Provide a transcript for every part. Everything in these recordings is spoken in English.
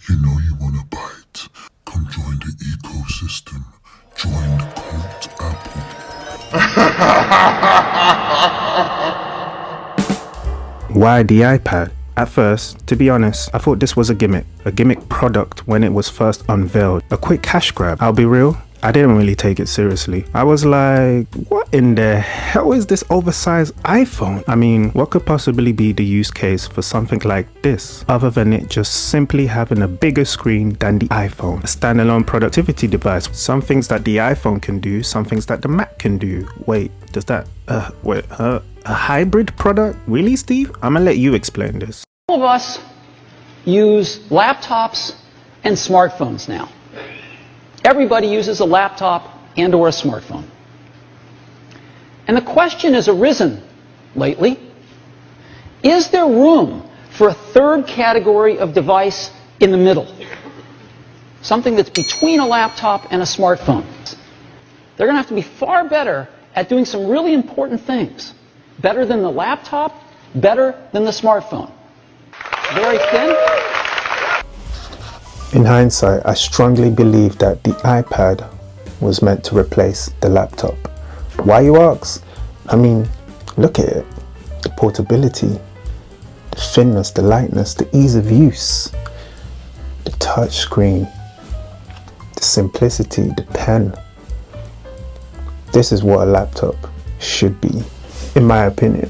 You know you want a bite. Come join the ecosystem. Join the cult Apple. Why the iPad? At first, to be honest, I thought this was a gimmick product when it was first unveiled. A quick cash grab. I'll be real, I didn't really take it seriously. I was like, what in the hell is this oversized iPhone? I mean, what could possibly be the use case for something like this, other than it just simply having a bigger screen than the iPhone? A standalone productivity device. Some things that the iPhone can do, some things that the Mac can do. Wait, does that, a hybrid product? Really, Steve? I'm gonna let you explain this. All of us use laptops and smartphones now. Everybody uses a laptop and or a smartphone. And the question has arisen lately, is there room for a third category of device in the middle? Something that's between a laptop and a smartphone. They're going to have to be far better at doing some really important things. Better than the laptop, better than the smartphone. Very thin. In hindsight, I strongly believe that the iPad was meant to replace the laptop. Why, you ask? I mean, look at it. The portability, the thinness, the lightness, the ease of use, the touch screen, the simplicity, the pen. This is what a laptop should be, in my opinion.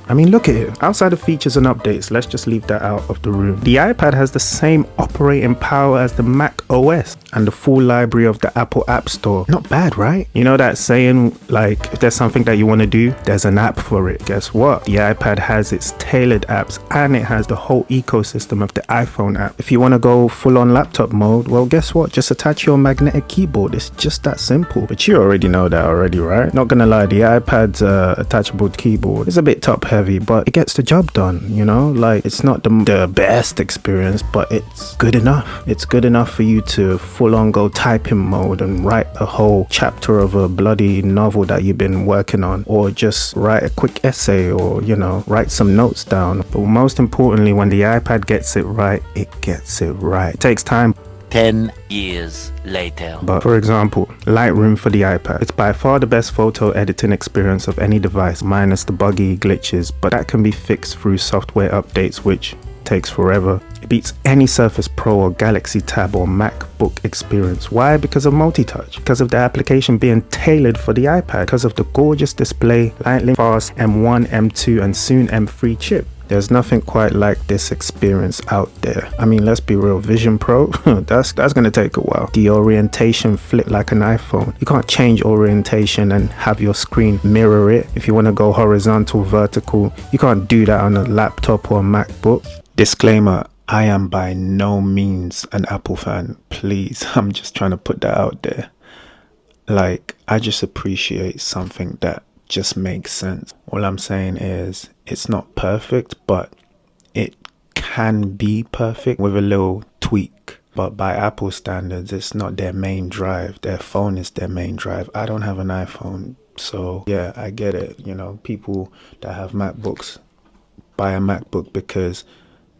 I mean, look at it. Outside of features and updates, let's just leave that out of the room. The iPad has the same operating power as the Mac OS and the full library of the Apple App Store. Not bad, right? You know that saying, like, if there's something that you want to do, there's an app for it. Guess what? The iPad has its tailored apps and it has the whole ecosystem of the iPhone app. If you want to go full-on laptop mode, well, guess what? Just attach your magnetic keyboard. It's just that simple. But you already know that already, right? Not gonna lie, the iPad's attachable keyboard is a bit top heavy, but it gets the job done, you know? Like, it's not the best experience, but it's good enough. It's good enough for you to full on go typing mode and write a whole chapter of a bloody novel that you've been working on, or just write a quick essay, or, you know, write some notes down. But most importantly, when the iPad gets it right, it gets it right. It takes time. 10 years later. But for example, Lightroom for the iPad. It's by far the best photo editing experience of any device, minus the buggy glitches, but that can be fixed through software updates, which takes forever. It beats any Surface Pro or Galaxy Tab or MacBook experience. Why? Because of multi-touch, because of the application being tailored for the iPad, because of the gorgeous display, lightning fast M1, M2 and soon M3 chip. There's nothing quite like this experience out there. I mean, let's be real, Vision Pro, that's gonna take a while. The orientation flip like an iPhone. You can't change orientation and have your screen mirror it. If you wanna go horizontal, vertical, you can't do that on a laptop or a MacBook. Disclaimer, I am by no means an Apple fan. Please, I'm just trying to put that out there. Like, I just appreciate something that just makes sense. All I'm saying is it's not perfect, but it can be perfect with a little tweak. But by Apple standards, it's not their main drive. Their phone is their main drive. I don't have an iPhone, so yeah, I get it. You know, people that have MacBooks buy a MacBook because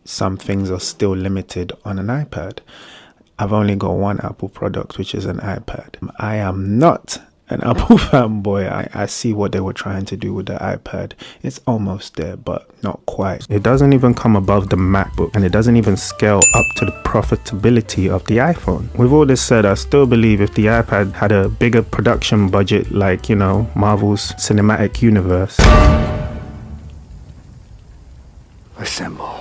some things are still limited on an iPad. I've only got one Apple product, which is an iPad. I am not an Apple fanboy. I see what they were trying to do with the iPad. It's almost there, but not quite. It doesn't even come above the MacBook, and it doesn't even scale up to the profitability of the iPhone. With all this said, I still believe if the iPad had a bigger production budget, like, you know, Marvel's cinematic universe, Assemble.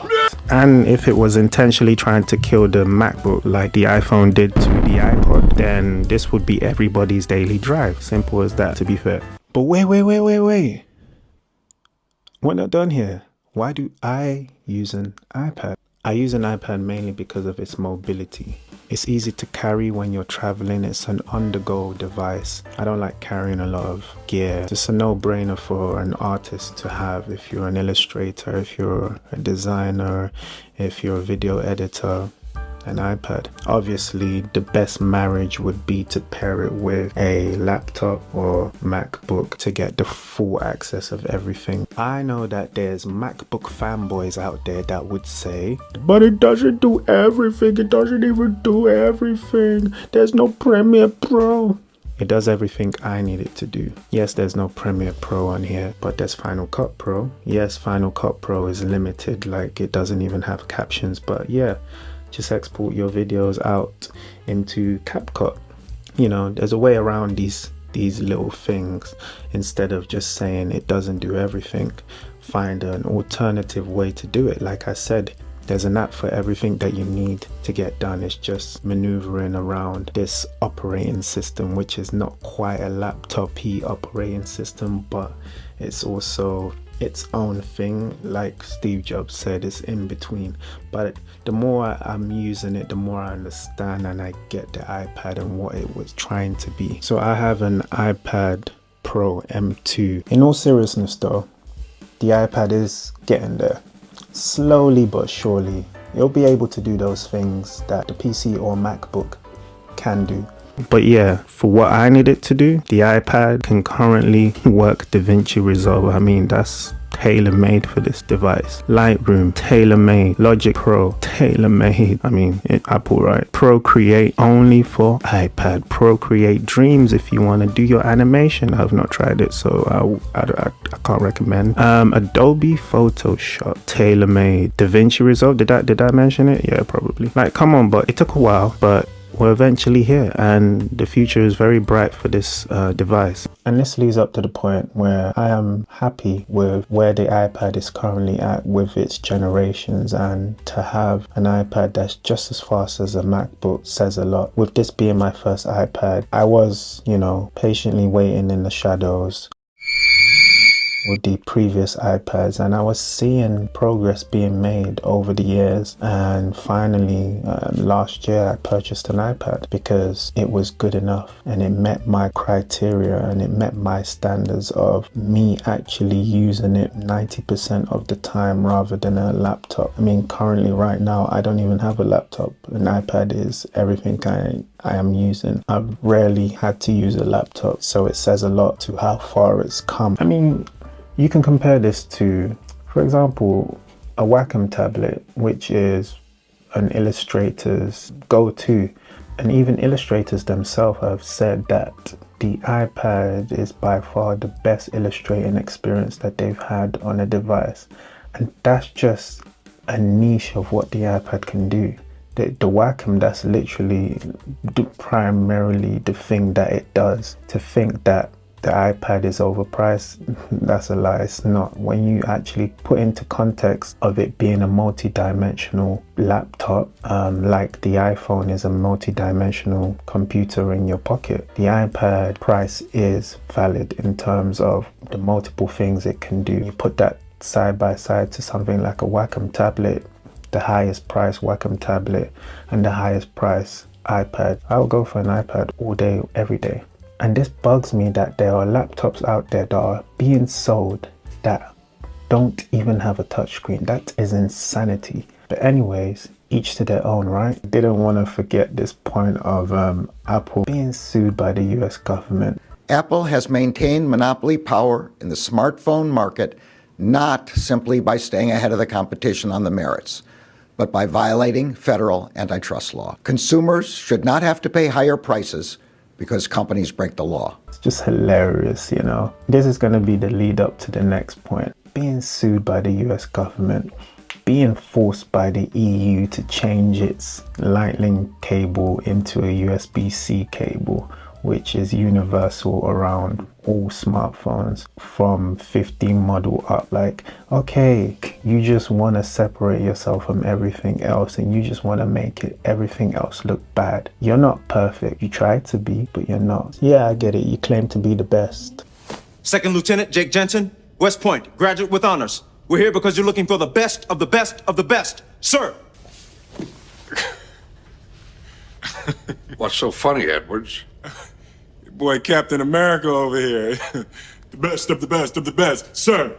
and if it was intentionally trying to kill the MacBook like the iPhone did to the iPod, then this would be everybody's daily drive. Simple as that, to be fair. But wait. We're not done here. Why do I use an iPad? I use an iPad mainly because of its mobility. It's easy to carry when you're traveling. It's an on-the-go device. I don't like carrying a lot of gear. It's a no-brainer for an artist to have. If you're an illustrator, if you're a designer, if you're a video editor, an iPad. Obviously, the best marriage would be to pair it with a laptop or MacBook to get the full access of everything. I know that there's MacBook fanboys out there that would say, but it doesn't do everything, it doesn't even do everything, there's no Premiere Pro. It does everything I need it to do. Yes, there's no Premiere Pro on here, but there's Final Cut Pro. Yes, Final Cut Pro is limited, like it doesn't even have captions, but yeah, just export your videos out into CapCut. You know, there's a way around these little things. Instead of just saying it doesn't do everything, find an alternative way to do it. Like I said, there's an app for everything that you need to get done. It's just maneuvering around this operating system, which is not quite a laptop-y operating system, but it's also its own thing. Like Steve Jobs said, it's in between. But the more I'm using it, the more I understand and I get the iPad and what it was trying to be. So I have an iPad Pro M2. In all seriousness though, the iPad is getting there. Slowly but surely, you'll be able to do those things that the PC or MacBook can do. But yeah, for what I need it to do, the iPad can currently work DaVinci Resolve. I mean, that's tailor-made for this device. Lightroom, tailor-made. Logic Pro, tailor-made. I mean, Apple, right? Procreate only for iPad. Procreate Dreams if you want to do your animation. I've not tried it, so I can't recommend. Adobe Photoshop, tailor-made. DaVinci Resolve, did I mention it? Yeah, probably. Like, come on, but it took a while, but we're eventually here and the future is very bright for this device. And this leads up to the point where I am happy with where the iPad is currently at with its generations, and to have an iPad that's just as fast as a MacBook says a lot. With this being my first iPad, I was, you know, patiently waiting in the shadows with the previous iPads, and I was seeing progress being made over the years, and finally last year I purchased an iPad because it was good enough and it met my criteria and it met my standards of me actually using it 90% of the time rather than a laptop. I mean, currently right now I don't even have a laptop. An iPad is everything I am using. I've rarely had to use a laptop, so it says a lot to how far it's come. I mean, you can compare this to, for example, a Wacom tablet, which is an illustrator's go-to. And even illustrators themselves have said that the iPad is by far the best illustrating experience that they've had on a device. And that's just a niche of what the iPad can do. The Wacom, that's literally primarily the thing that it does. To think that the iPad is overpriced, that's a lie. It's not. When you actually put into context of it being a multi-dimensional laptop, like the iPhone is a multi-dimensional computer in your pocket, the iPad price is valid in terms of the multiple things it can do. You put that side by side to something like a Wacom tablet, the highest price Wacom tablet and the highest price iPad. I'll go for an iPad all day, every day. And this bugs me that there are laptops out there that are being sold that don't even have a touchscreen. That is insanity. But anyways, each to their own, right? Didn't want to forget this point of Apple being sued by the US government. Apple has maintained monopoly power in the smartphone market not simply by staying ahead of the competition on the merits, but by violating federal antitrust law. Consumers should not have to pay higher prices because companies break the law. It's just hilarious, you know. This is going to be the lead up to the next point. Being sued by the US government, being forced by the EU to change its Lightning cable into a USB-C cable, which is universal around all smartphones from 15 model up. Like, okay, you just want to separate yourself from everything else and you just want to make everything else look bad. You're not perfect. You try to be, but you're not. Yeah, I get it. You claim to be the best. Second Lieutenant Jake Jensen, West Point, graduate with honors. We're here because you're looking for the best of the best of the best, sir. What's so funny, Edwards? Your boy Captain America over here. The best of the best of the best, sir.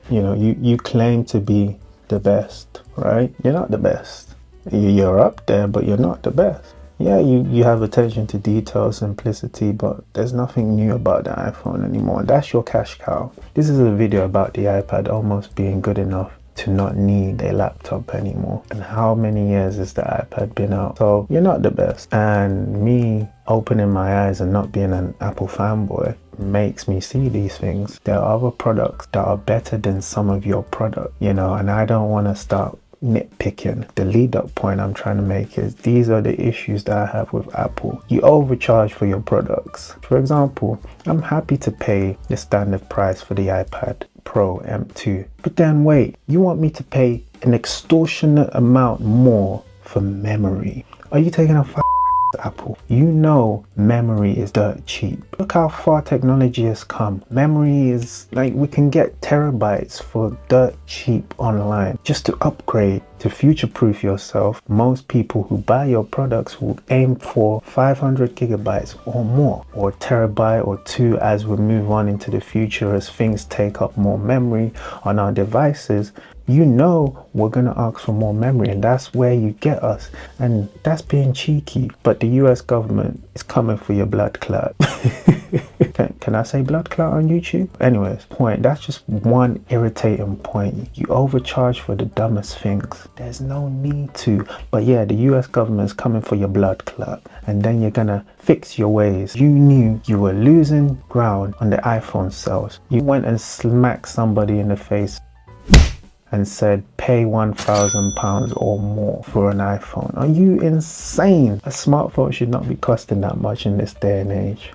You know, you claim to be the best, right? You're not the best. You're up there, but you're not the best. Yeah, you have attention to detail, simplicity, but there's nothing new about the iPhone anymore. That's your cash cow. This is a video about the iPad almost being good enough to not need a laptop anymore. And how many years has the iPad been out? So you're not the best. And me opening my eyes and not being an Apple fanboy makes me see these things. There are other products that are better than some of your product, you know, and I don't want to start nitpicking. The lead up point I'm trying to make is these are the issues that I have with Apple. You overcharge for your products. For example, I'm happy to pay the standard price for the iPad Pro M2, but then wait, you want me to pay an extortionate amount more for memory? Are you taking a Apple? You know memory is dirt cheap. Look how far technology has come. Memory is like, we can get terabytes for dirt cheap online. Just to upgrade, to future-proof yourself, most people who buy your products will aim for 500 gigabytes or more, or a terabyte or two as we move on into the future, as things take up more memory on our devices. You know we're gonna ask for more memory, and that's where you get us, and that's being cheeky. But the US government is coming for your blood clot. Can I say blood clot on YouTube? Anyways, that's just one irritating point. You overcharge for the dumbest things. There's no need to. But yeah, the US government is coming for your blood clot, and then you're gonna fix your ways. You knew you were losing ground on the iPhone sales. You went and smacked somebody in the face and said pay £1,000 or more for an iPhone. Are you insane? A smartphone should not be costing that much in this day and age.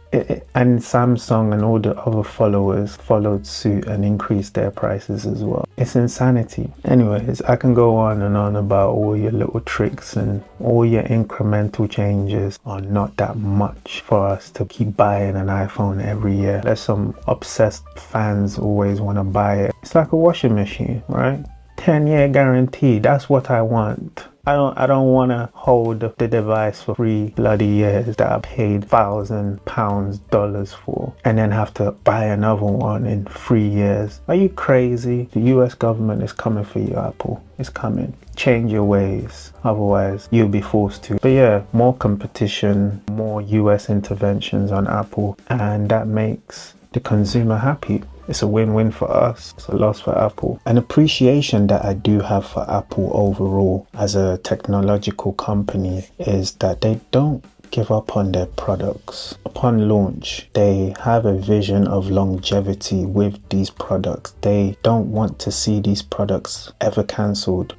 And Samsung and all the other followers followed suit and increased their prices as well. It's insanity. Anyways, I can go on and on about all your little tricks, and all your incremental changes are not that much for us to keep buying an iPhone every year. There's some obsessed fans always want to buy it. It's like a washing machine, right? 10-year guarantee. That's what I want. I don't want to hold the device for 3 bloody years that I paid £1,000, dollars for, and then have to buy another one in 3 years. Are you crazy? The US government is coming for you, Apple. It's coming. Change your ways, otherwise you'll be forced to. But yeah, more competition, more US interventions on Apple, and that makes the consumer happy. It's a win-win for us, it's a loss for Apple. An appreciation that I do have for Apple overall as a technological company is that they don't give up on their products. Upon launch, they have a vision of longevity with these products. They don't want to see these products ever cancelled.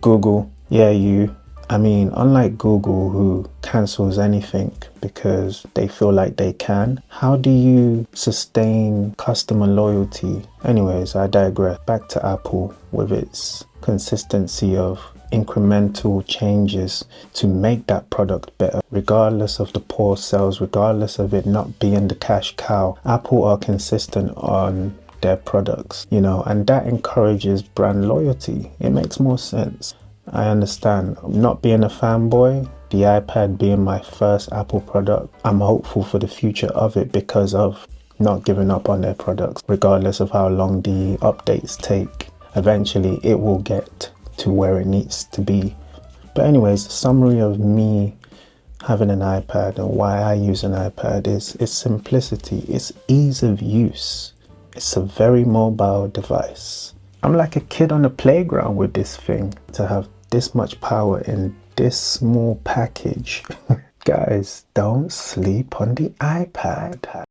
Google, unlike Google, who cancels anything because they feel like they can, how do you sustain customer loyalty? Anyways, I digress. Back to Apple with its consistency of incremental changes to make that product better, regardless of the poor sales, regardless of it not being the cash cow. Apple are consistent on their products, and that encourages brand loyalty. It makes more sense. I understand. Not being a fanboy, the iPad being my first Apple product, I'm hopeful for the future of it because of not giving up on their products. Regardless of how long the updates take, eventually it will get to where it needs to be. But anyways, the summary of me having an iPad and why I use an iPad is its simplicity, its ease of use. It's a very mobile device. I'm like a kid on a playground with this thing. To have this much power in this small package. Guys, don't sleep on the iPad.